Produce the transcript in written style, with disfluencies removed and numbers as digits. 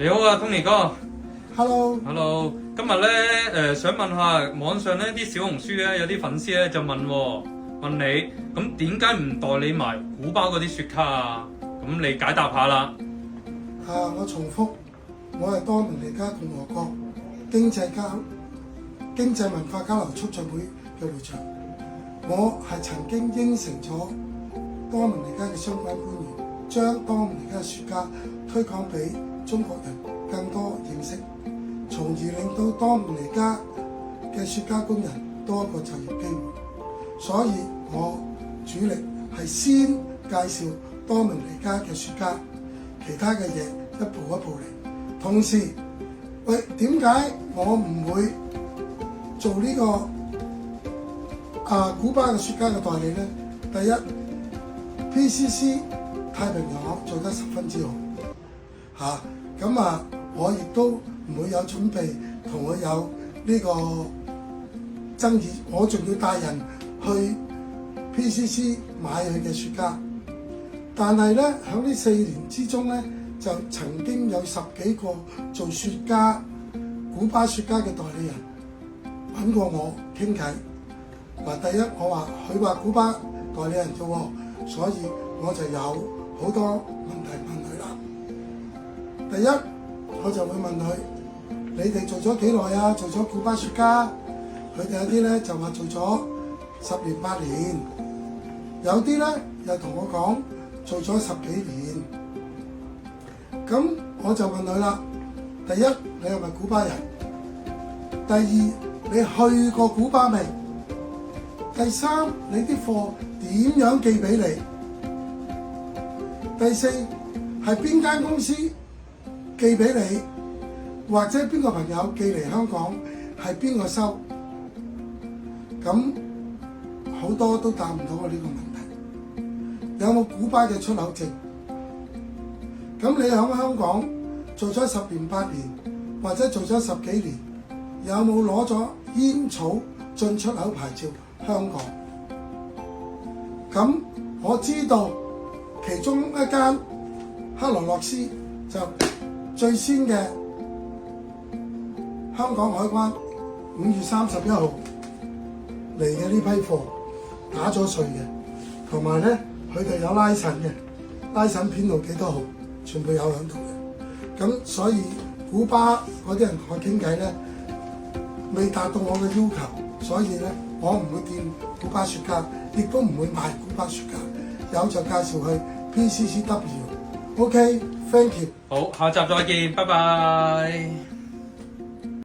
你好啊，Tony 哥。Hello， Hello， 今日咧想問下網上咧啲小紅書咧有啲粉絲咧就問你，咁點解唔代理埋古巴嗰啲雪茄啊？咁你解答下啦。我重複，我係多明尼加共和國經濟文化交流促進會嘅會長。我係曾經應承咗多明尼加嘅相關官員，將多明尼加嘅雪茄推廣俾中國人更多認識，從而令到多明尼加嘅雪茄工人多一個就業機會。所以我主力係先介紹多明尼加嘅雪茄，其他嘅嘢一步一步嚟。同時，點解我唔會做呢個古巴嘅雪茄嘅代理呢？第一 ，PCC 太平洋行做得十分之好，我亦都唔會有準備同佢有呢個爭議，我仲要帶人去 PCC 買佢嘅雪茄。但係咧，喺呢4年之中咧，就曾經有10幾個做雪茄、古巴雪茄嘅代理人揾過我傾偈。第一，佢話古巴代理人啫喎，所以我就有好多問題問佢啦。第一，我就會問佢：你哋做咗幾耐啊？做咗古巴雪茄？佢哋有啲咧就話做咗10年8年，有啲咧又同我講做咗10幾年。咁我就問佢啦：第一，你係咪古巴人？第二，你去過古巴未？第三，你啲貨點樣寄俾你？第四，係邊間公司寄俾你，或者邊個朋友寄嚟香港，係邊個收？咁好多都答唔到我呢個問題。有冇古巴嘅出口證？咁你喺香港做咗10年8年，或者做咗10幾年，有冇攞咗煙草進出口牌照香港？咁我知道其中一間克羅洛斯就最先嘅香港海關5月31號嚟嘅呢批貨打咗稅嘅，同埋咧佢哋有拉神嘅，拉神編號幾多號，全部有喺度嘅。咁所以古巴嗰啲人同我傾偈咧，未達到我嘅要求，所以咧我唔會見古巴雪茄，亦都唔會賣古巴雪茄。有就介紹去 PCCW。OK，thank you。好，下集再見，拜拜。